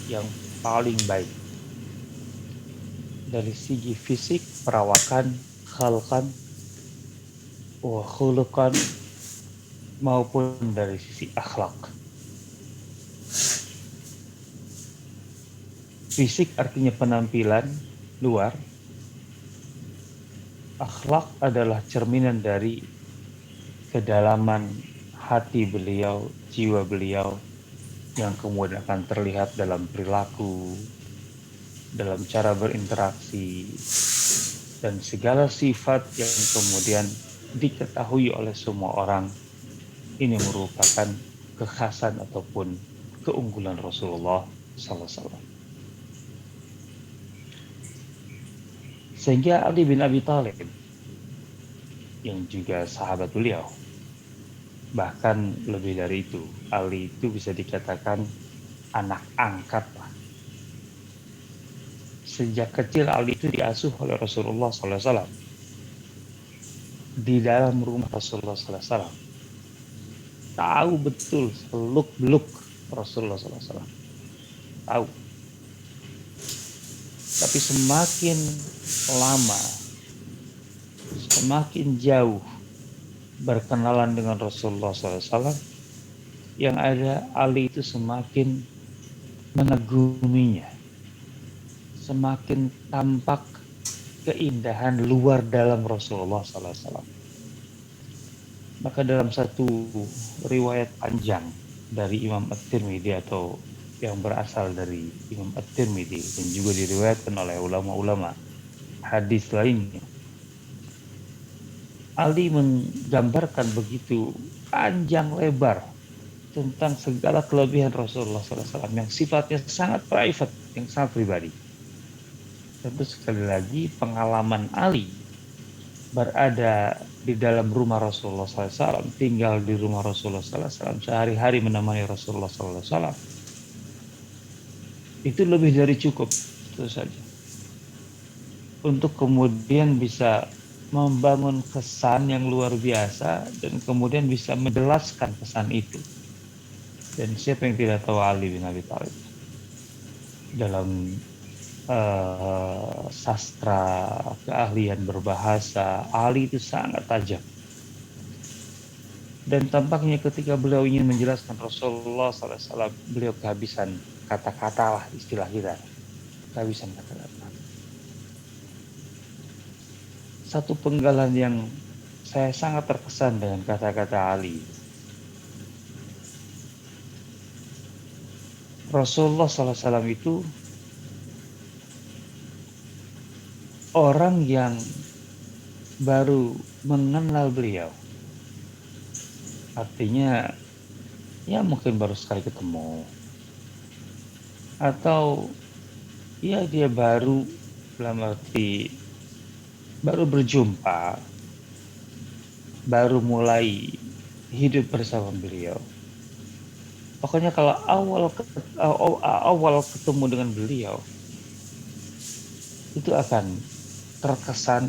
yang paling baik dari segi fisik, perawakan, khalqan, wa khuluqan, maupun dari sisi akhlak. Fisik artinya penampilan luar, akhlak adalah cerminan dari kedalaman hati beliau, jiwa beliau, yang kemudian akan terlihat dalam perilaku, dalam cara berinteraksi, dan segala sifat yang kemudian diketahui oleh semua orang. Ini merupakan kekhasan ataupun keunggulan Rasulullah SAW. Sehingga Ali bin Abi Thalib, yang juga sahabat beliau, bahkan lebih dari itu, Ali itu bisa dikatakan anak angkat. Sejak kecil Ali itu diasuh oleh Rasulullah SAW di dalam rumah Rasulullah SAW. Tahu betul seluk-beluk Rasulullah SAW. Tahu. Tapi semakin lama, semakin jauh berkenalan dengan Rasulullah SAW, yang ada Ali itu semakin mengaguminya, semakin tampak keindahan luar dalam Rasulullah SAW. Maka dalam satu riwayat panjang dari Imam At-Tirmidzi atau yang berasal dari Imam At-Tirmidzi dan juga diriwayatkan oleh ulama-ulama hadis lainnya, Ali menggambarkan begitu panjang lebar tentang segala kelebihan Rasulullah SAW yang sifatnya sangat private, yang sangat pribadi. Tentu sekali lagi pengalaman Ali berada di dalam rumah Rasulullah SAW, tinggal di rumah Rasulullah SAW, sehari-hari menemani Rasulullah SAW, itu lebih dari cukup, itu saja, untuk kemudian bisa membangun kesan yang luar biasa dan kemudian bisa menjelaskan pesan itu. Dan siapa yang tidak tahu Ali bin Abi Thalib dalam sastra, keahlian berbahasa, Ali itu sangat tajam. Dan tampaknya ketika beliau ingin menjelaskan Rasulullah SAW, beliau kehabisan kata-kata lah, istilah kita, kehabisan kata-kata. Satu penggalan yang saya sangat terkesan dengan kata-kata Ali. Rasulullah SAW itu orang yang baru mengenal beliau. Artinya, ya mungkin baru sekali ketemu. Atau, ya dia baru, dalam arti, baru berjumpa, baru mulai hidup bersama beliau. Pokoknya kalau awal ketemu dengan beliau, itu akan terkesan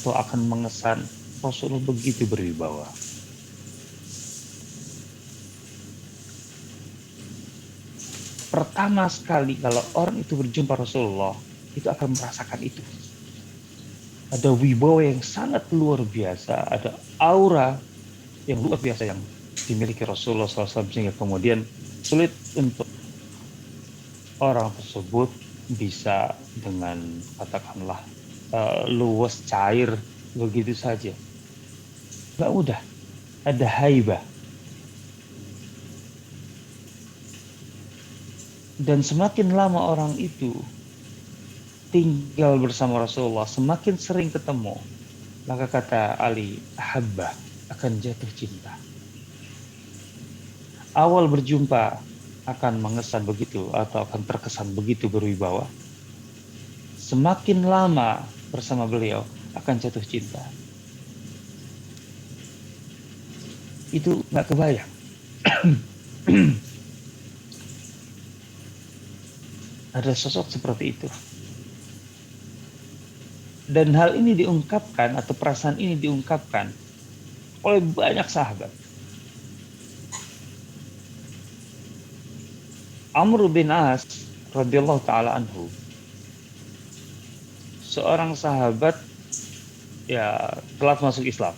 atau akan mengesan Rasulullah begitu berwibawa. Pertama sekali kalau orang itu berjumpa Rasulullah, itu akan merasakan itu. Ada wibawa yang sangat luar biasa, ada aura yang luar biasa yang dimiliki Rasulullah SAW, sehingga kemudian sulit untuk orang tersebut bisa dengan katakanlah luwes cair begitu saja. Nggak mudah, ada haibah. Dan semakin lama orang itu tinggal bersama Rasulullah, semakin sering ketemu, maka kata Ali, ahabbah, akan jatuh cinta. Awal berjumpa akan mengesan begitu atau akan terkesan begitu berwibawa. Semakin lama bersama beliau akan jatuh cinta. Itu nggak kebayang. Ada sosok seperti itu. Dan hal ini diungkapkan atau perasaan ini diungkapkan oleh banyak sahabat. Amr bin As radhiyallahu taala anhu, seorang sahabat ya telat masuk Islam.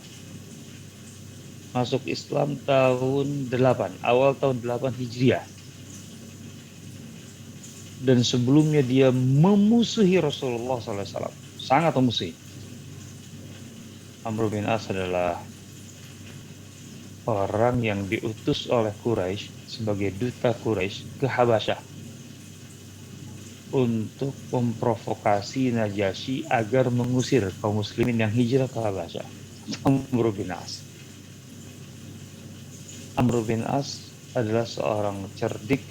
Masuk Islam tahun 8, awal tahun 8 Hijriah. Dan sebelumnya dia memusuhi Rasulullah SAW, sangat memusuhi. Amr bin As adalah orang yang diutus oleh Quraisy sebagai duta Quraisy ke Habasyah untuk memprovokasi Najasyi agar mengusir kaum muslimin yang hijrah ke Habasyah. Amr bin As. Amr bin As adalah seorang cerdik,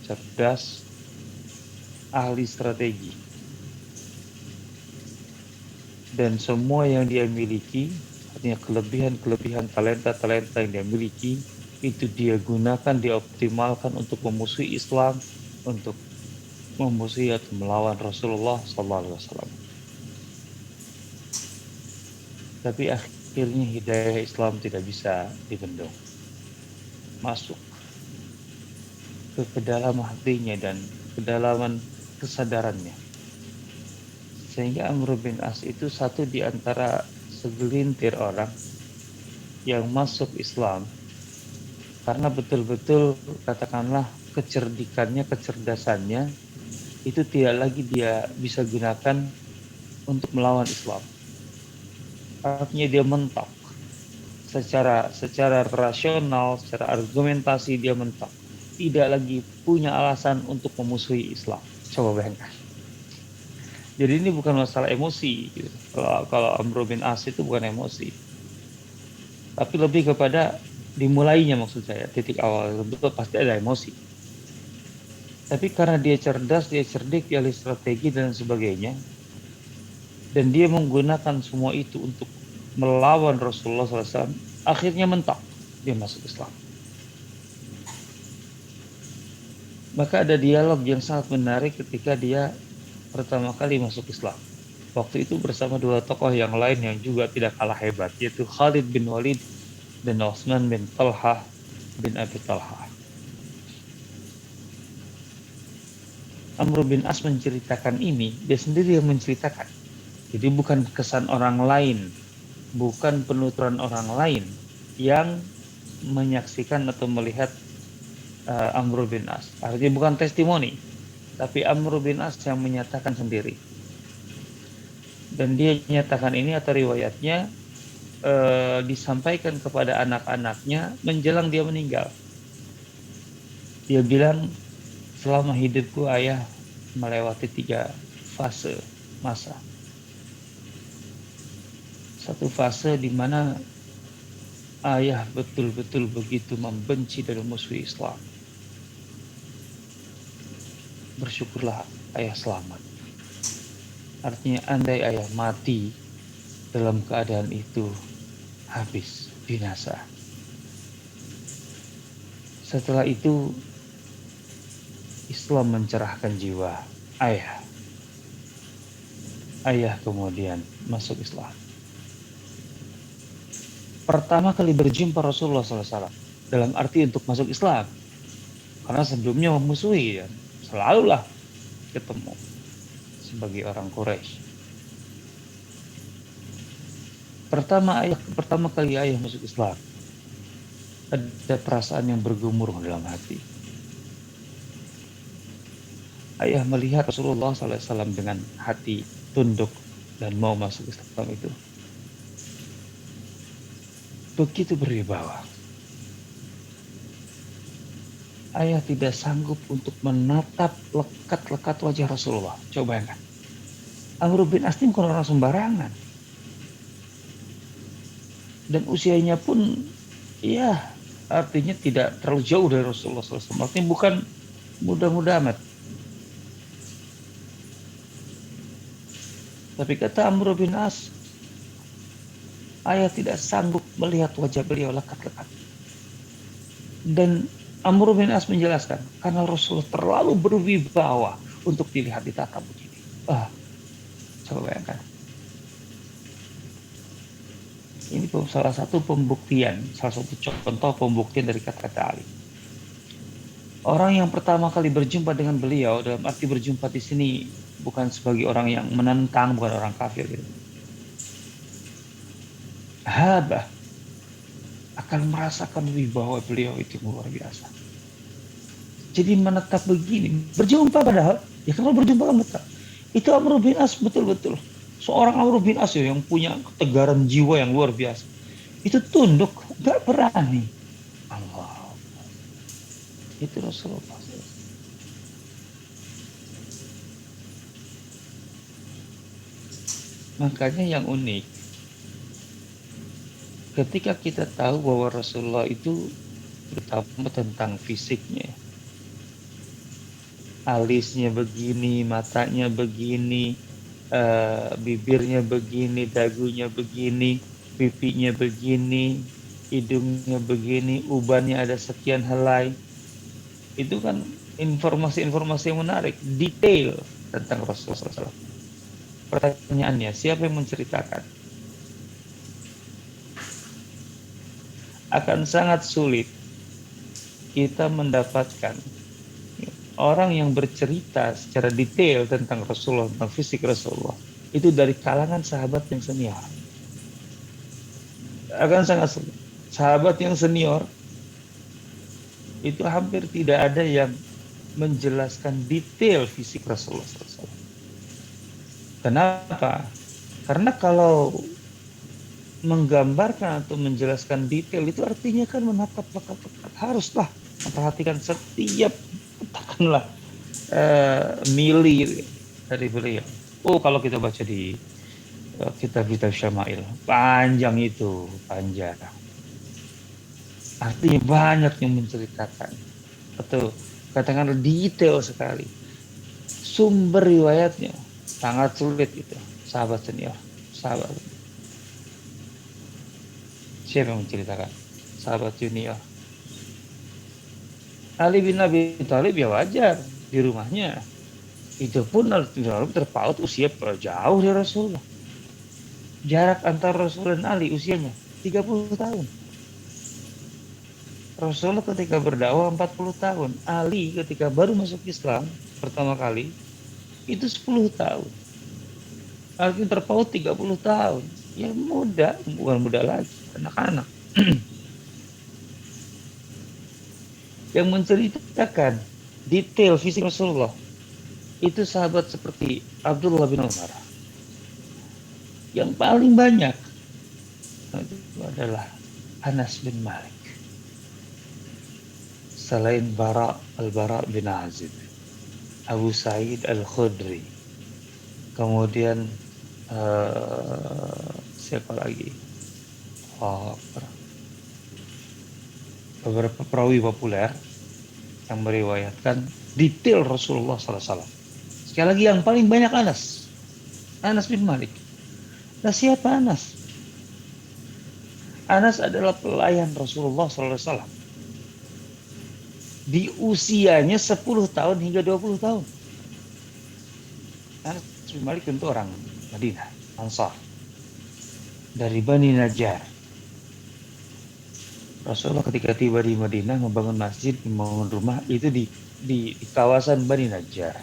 cerdas, ahli strategi. Dan semua yang dia miliki, artinya kelebihan-kelebihan, talenta-talenta yang dia miliki, itu dia gunakan, dia optimalkan untuk memusuhi Islam, untuk memusuhi atau melawan Rasulullah SAW. Tapi akhirnya hidayah Islam tidak bisa dibendung, masuk ke kedalaman hatinya dan kedalaman kesadarannya. Sehingga Amr bin As itu satu di antara segelintir orang yang masuk Islam karena betul-betul katakanlah kecerdikannya, kecerdasannya itu tidak lagi dia bisa gunakan untuk melawan Islam. Artinya dia mentok. Secara rasional, secara argumentasi dia mentok. Tidak lagi punya alasan untuk memusuhi Islam. Coba bayangkan. Jadi ini bukan masalah emosi. Gitu. Kalau Amr bin As itu bukan emosi, tapi lebih kepada dimulainya, maksud saya titik awal betul pasti ada emosi. Tapi karena dia cerdas, dia cerdik, dia ahli strategi dan sebagainya, dan dia menggunakan semua itu untuk melawan Rasulullah SAW, akhirnya mentok dia masuk Islam. Maka ada dialog yang sangat menarik ketika dia pertama kali masuk Islam. Waktu itu bersama dua tokoh yang lain yang juga tidak kalah hebat, yaitu Khalid bin Walid dan Utsman bin Talhah bin Abi Talhah. Amr bin As menceritakan ini, dia sendiri yang menceritakan. Jadi bukan kesan orang lain, bukan penuturan orang lain yang menyaksikan atau melihat Amr bin As. Artinya bukan testimoni, tapi Amr bin As yang menyatakan sendiri. Dan dia menyatakan ini atau riwayatnya disampaikan kepada anak-anaknya menjelang dia meninggal. Dia bilang, selama hidupku ayah melewati 3 fase masa. Satu fase di mana ayah betul-betul begitu membenci dan memusuhi Islam. Bersyukurlah ayah selamat. Artinya andai ayah mati dalam keadaan itu, habis, binasa. Setelah itu Islam mencerahkan jiwa ayah. Ayah kemudian masuk Islam. Pertama kali berjumpa Rasulullah SAW dalam arti untuk masuk Islam, karena sebelumnya memusuhi ya, selalulah ketemu sebagai orang Quraisy. Pertama kali ayah masuk Islam, ada perasaan yang bergemuruh dalam hati. Ayah melihat Rasulullah SAW dengan hati tunduk dan mau masuk Islam itu begitu berwibawa. Ayah tidak sanggup untuk menatap lekat-lekat wajah Rasulullah. Coba bayangkan. Amr bin As bukan orang sembarangan. Dan usianya pun ya artinya tidak terlalu jauh dari Rasulullah SAW. Artinya bukan muda-muda amat. Tapi kata Amr bin As, ayah tidak sanggup melihat wajah beliau lekat-lekat. Dan Amr bin As menjelaskan, karena Rasulullah terlalu berwibawa untuk dilihat ditatap begini. Coba bayangkan. Ini salah satu pembuktian, salah satu contoh pembuktian dari kata-kata Ali. Orang yang pertama kali berjumpa dengan beliau, dalam arti berjumpa di sini bukan sebagai orang yang menentang, bukan orang kafir gitu. Habah akan merasakan wibawa beliau itu luar biasa. Jadi menetap begini, berjumpa padahal, ya kalau berjumpa kan betul. Itu Amr bin As betul-betul. Seorang Amr bin As yang punya ketegaran jiwa yang luar biasa. Itu tunduk, gak berani. Allah, itu Rasulullah. Makanya yang unik, ketika kita tahu bahwa Rasulullah itu terutama tentang fisiknya, alisnya begini, matanya begini, bibirnya begini, dagunya begini, pipinya begini, hidungnya begini, ubannya ada sekian helai. Itu kan informasi-informasi yang menarik, detail tentang Rasulullah SAW. Pertanyaannya, siapa yang menceritakan? Akan sangat sulit kita mendapatkan orang yang bercerita secara detail tentang Rasulullah, tentang fisik Rasulullah, itu dari kalangan sahabat yang senior. Akan sangat sulit. Sahabat yang senior itu hampir tidak ada yang menjelaskan detail fisik Rasulullah SAW. Kenapa? Karena kalau menggambarkan atau menjelaskan detail itu artinya kan menatap lekat-lekat. Haruslah memperhatikan setiap katakanlah mili dari beliau. Oh, kalau kita baca di kitab-kitab Syama'il, panjang itu, panjang. Artinya banyak yang menceritakan. Atau katakanlah detail sekali. Sumber riwayatnya sangat sulit itu. Sahabat senior, sahabat. Siapa yang menceritakan? Sahabat junior. Ali bin Abi Thalib ya wajar di rumahnya. Itu pun Ali bin Abi Thalib terpaut usia jauh dari Rasulullah. Jarak antara Rasul dan Ali usianya 30 tahun. Rasulullah ketika berdakwah 40 tahun. Ali ketika baru masuk Islam pertama kali itu 10 tahun. Ali terpaut 30 tahun. Ya muda, bukan muda lagi, anak-anak. Yang menceritakan detail fisik Rasulullah itu sahabat seperti Abdullah bin Umar. Yang paling banyak itu adalah Anas bin Malik. Selain Al-Bara bin Azib, Abu Sa'id Al-Khudri, kemudian siapa lagi? Beberapa perawi populer yang meriwayatkan detail Rasulullah SAW. Sekali lagi yang paling banyak Anas bin Malik. Nah, siapa Anas? Anas adalah pelayan Rasulullah SAW. Di usianya 10 tahun hingga 20 tahun. Anas bin Malik tentu orang Madinah, Ansar. Dari Bani Najjar. Rasulullah ketika tiba di Madinah membangun masjid, membangun rumah itu di kawasan Bani Najjar.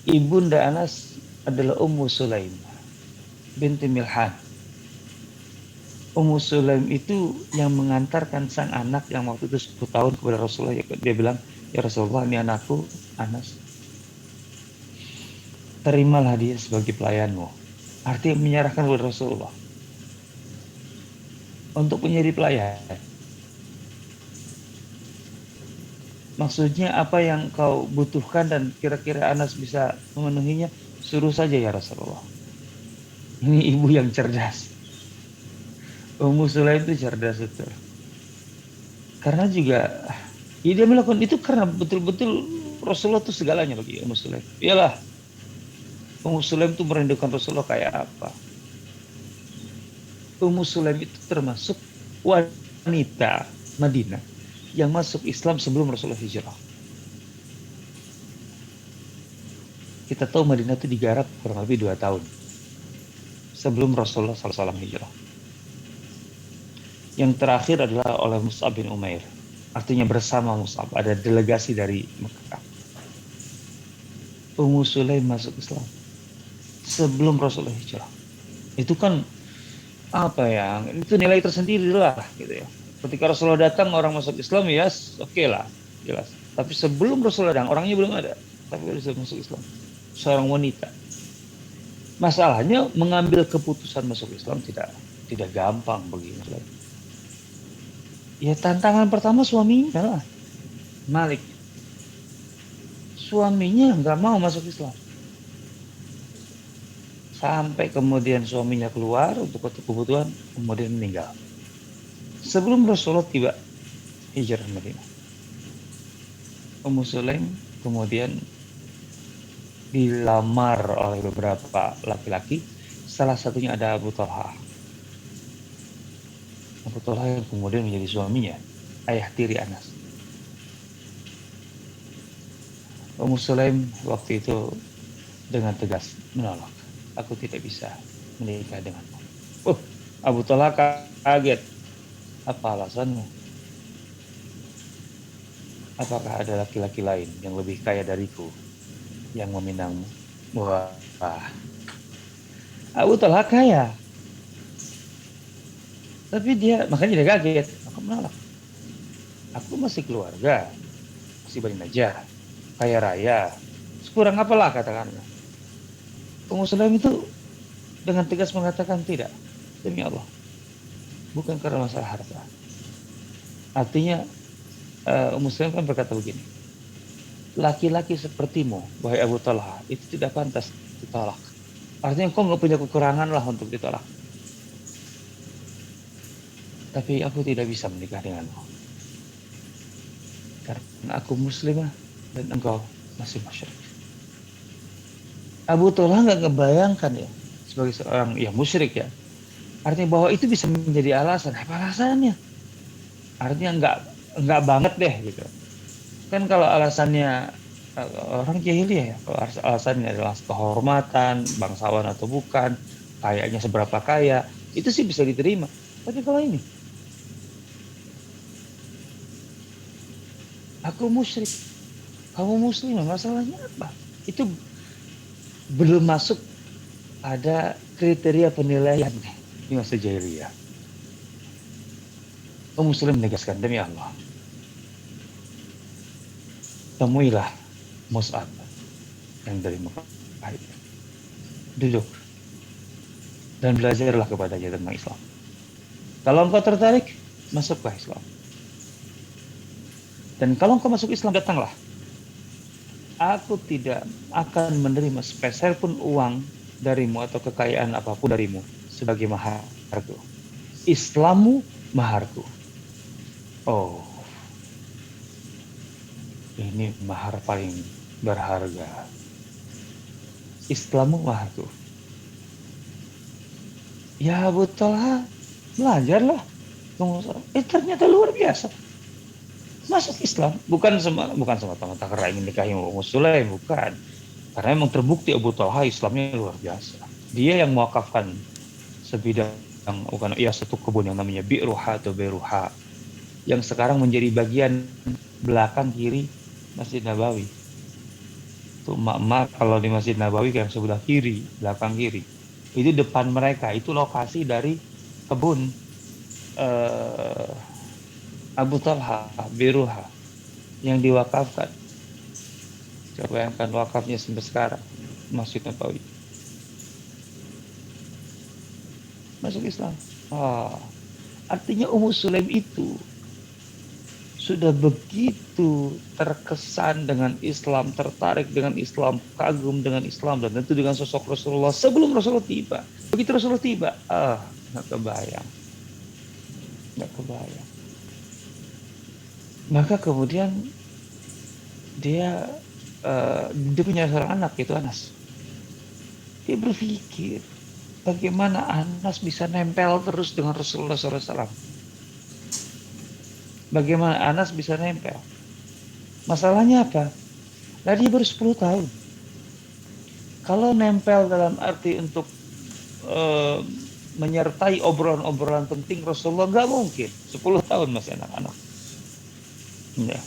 Ibunda Anas adalah Ummu Sulaim binti Milhan. Ummu Sulaim itu yang mengantarkan sang anak yang waktu itu 10 tahun kepada Rasulullah. Dia bilang, ya Rasulullah, ini anakku Anas. Terimalah dia sebagai pelayanmu. Artinya menyerahkan kepada Rasulullah untuk menjadi pelayan. Maksudnya apa yang kau butuhkan dan kira-kira Anas bisa memenuhinya, suruh saja ya Rasulullah. Ini ibu yang cerdas. Ummu Sulaim itu cerdas betul. Karena juga ya dia melakukan itu karena betul-betul Rasulullah itu segalanya bagi Ummu Sulaim. Iyalah, Ummu Sulaim itu merindukan Rasulullah kayak apa. Ummu Sulaim itu termasuk wanita Madinah yang masuk Islam sebelum Rasulullah hijrah. Kita tahu Madinah itu digarap kurang lebih 2 tahun sebelum Rasulullah SAW hijrah. Yang terakhir adalah oleh Mus'ab bin Umair. Artinya bersama Mus'ab, ada delegasi dari Mekah. Ummu Sulaim masuk Islam sebelum Rasulullah hijrah. Itu kan apa ya? Itu nilai tersendiri lah gitu ya. Ketika Rasulullah datang orang masuk Islam ya oke lah, jelas. Tapi sebelum Rasulullah datang orangnya belum ada, tapi sudah masuk Islam. Seorang wanita. Masalahnya mengambil keputusan masuk Islam tidak gampang bagi Muslim. Ya tantangan pertama suaminya lah, Malik. Suaminya nggak mau masuk Islam. Sampai kemudian suaminya keluar untuk kebutuhan, kemudian meninggal. Sebelum Rasulullah tiba hijrah Madinah. Ummu Sulaim kemudian dilamar oleh beberapa laki-laki, salah satunya ada Abu Talha. Abu Talha yang kemudian menjadi suaminya, ayah tiri Anas. Ummu Sulaim waktu itu dengan tegas menolak. Aku tidak bisa menikah denganmu. Abu Talha kaget. Apa alasanmu? Apakah ada laki-laki lain yang lebih kaya dariku yang meminangmu? Wah, Abu Talha kaya. Tapi makanya dia kaget. Aku menolak. Aku masih keluarga, masih Bani Najjar, kaya raya. Sekurang apalah katakanlah. Ummu Sulaim itu dengan tegas mengatakan tidak, demi Allah, bukan karena masalah harta. Artinya Ummu Sulaim kan berkata begini, laki-laki sepertimu, wahai Abu Talha, itu tidak pantas ditolak. Artinya kau nggak punya kekurangan lah untuk ditolak. Tapi aku tidak bisa menikah denganmu, karena aku muslimah dan engkau masih musyrik. Abu Talha nggak ngebayangkan ya, sebagai seorang ya musyrik ya, artinya bahwa itu bisa menjadi alasan. Apa alasannya? Artinya nggak banget deh gitu. Kan kalau alasannya orang jahiliyah ya, kalau alasannya adalah kehormatan, bangsawan atau bukan, kayaknya seberapa kaya, itu sih bisa diterima. Tapi kalau ini, aku musyrik, kamu muslim, masalahnya apa? Itu belum masuk ada kriteria penilaian di masa jahiliyah. Kaum muslim menegaskan, demi Allah, temuilah Mus'ab yang dari Mekah, duduk dan belajarlah kepadanya tentang Islam. Kalau engkau tertarik, masuklah Islam. Dan kalau engkau masuk Islam, datanglah. Aku tidak akan menerima sepeser pun uang darimu atau kekayaan apapun darimu sebagai maharku. Islammu maharku. Oh, ini mahar paling berharga. Islammu maharku. Ya Abu Talha, belajarlah. Ternyata luar biasa. Masuk Islam bukan semata-mata karena ingin nikahi Ummu Sulaim, bukan, karena memang terbukti Abu Talha Islamnya luar biasa. Dia yang mewakafkan sebidang satu kebun yang namanya Bi'ruha atau Beruha, yang sekarang menjadi bagian belakang kiri Masjid Nabawi. Tuh emak-emak kalau di Masjid Nabawi yang sebelah kiri, belakang kiri, itu depan mereka, itu lokasi dari kebun Abu Talha Biruha yang diwakafkan. Coba bayangkan wakafnya sampai sekarang, Masjid Nabawi. Masuk Islam. Artinya Ummu Sulaim itu sudah begitu terkesan dengan Islam, tertarik dengan Islam, kagum dengan Islam, dan tentu dengan sosok Rasulullah sebelum Rasulullah tiba. Begitu Rasulullah tiba, nggak kebayang. Maka kemudian dia punya seorang anak, itu Anas. Dia berpikir bagaimana Anas bisa nempel terus dengan Rasulullah SAW. Bagaimana Anas bisa nempel? Masalahnya apa? Nah, dia baru 10 tahun. Kalau nempel dalam arti untuk menyertai obrolan-obrolan penting Rasulullah? Nggak mungkin. 10 tahun masih anak-anak. Ya.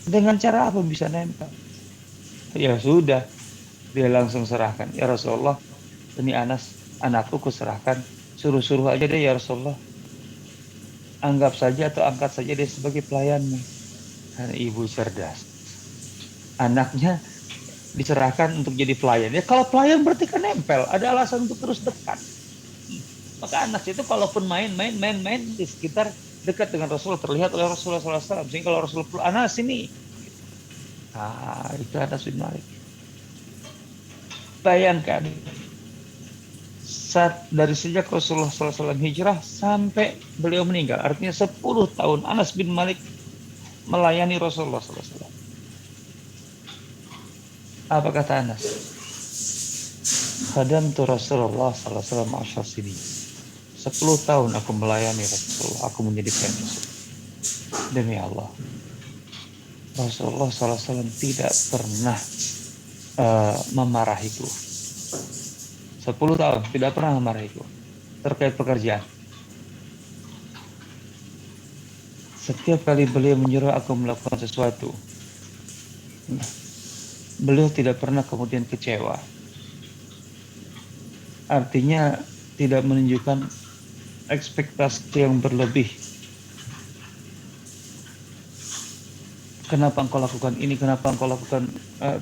Dengan cara apa bisa nempel? Ya sudah, dia langsung serahkan. Ya Rasulullah, ini Anas, anakku kuserahkan. Suruh-suruh aja deh ya Rasulullah. Anggap saja atau angkat saja dia sebagai pelayanmu. Karena ibu cerdas. Anaknya diserahkan untuk jadi pelayan. Ya kalau pelayan berarti kan nempel. Ada alasan untuk terus dekat. Maka anak itu kalaupun main di sekitar dekat dengan Rasulullah, terlihat oleh Rasulullah SAW. Sehingga kalau Rasulullah, Anas ini. Itu Anas bin Malik. Bayangkan. Dari sejak Rasulullah SAW hijrah sampai beliau meninggal. Artinya 10 tahun Anas bin Malik melayani Rasulullah SAW. Apa kata Anas? Khadamtu Rasulullah SAW asyar sini. 10 tahun aku melayani Rasulullah. Aku menjadi pelayan Rasul. Demi Allah. Rasulullah SAW tidak pernah memarahiku. 10 tahun tidak pernah memarahiku terkait pekerjaan. Setiap kali beliau menyuruh aku melakukan sesuatu, beliau tidak pernah kemudian kecewa. Artinya tidak menunjukkan ekspektasi yang berlebih. Kenapa engkau lakukan ini? Kenapa engkau lakukan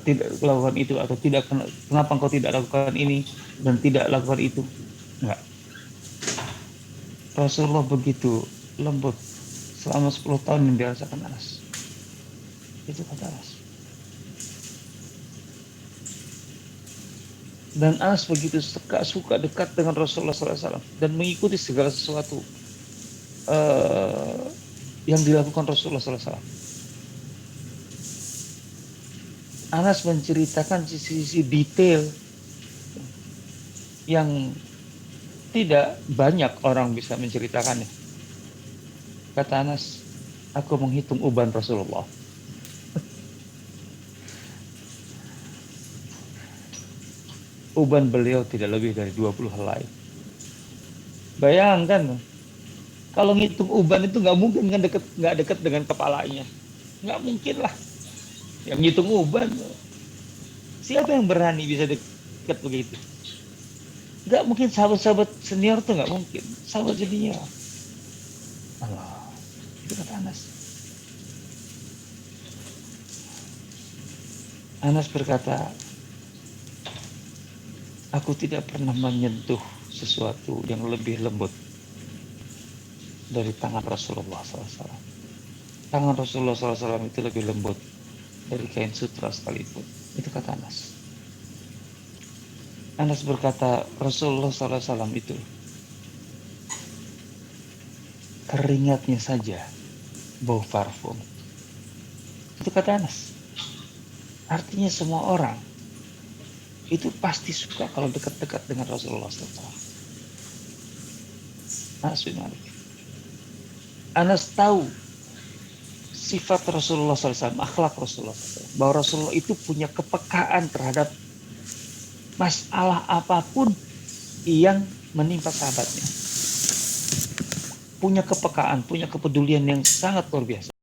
tidak lakukan itu? Atau tidak? Kenapa engkau tidak lakukan ini dan tidak lakukan itu? Enggak. Rasulullah begitu lembut selama 10 tahun yang dirasakan Anas. Itu kata Anas. Dan Anas begitu suka dekat dengan Rasulullah SAW dan mengikuti segala sesuatu yang dilakukan Rasulullah SAW. Anas menceritakan sisi-sisi detail yang tidak banyak orang bisa menceritakannya. Kata Anas, aku menghitung uban Rasulullah. Uban beliau tidak lebih dari 20 helai. Bayangkan, kalau ngitung uban itu nggak mungkin kan nggak dekat dengan kepalanya. Nggak mungkin lah. Yang ngitung uban, siapa yang berani bisa dekat begitu? Nggak mungkin, sahabat-sahabat senior tuh nggak mungkin. Sahabat jadinya Allah, itu kata Anas. Anas berkata, aku tidak pernah menyentuh sesuatu yang lebih lembut dari tangan Rasulullah SAW. Tangan Rasulullah SAW itu lebih lembut dari kain sutra sekalipun. Itu kata Anas. Anas berkata, Rasulullah SAW itu keringatnya saja bau parfum. Itu kata Anas. Artinya semua orang itu pasti suka kalau dekat-dekat dengan Rasulullah SAW. Anas bin Malik. Anas tahu sifat Rasulullah SAW, akhlak Rasulullah SAW, bahwa Rasulullah itu punya kepekaan terhadap masalah apapun yang menimpa sahabatnya. Punya kepekaan, punya kepedulian yang sangat luar biasa.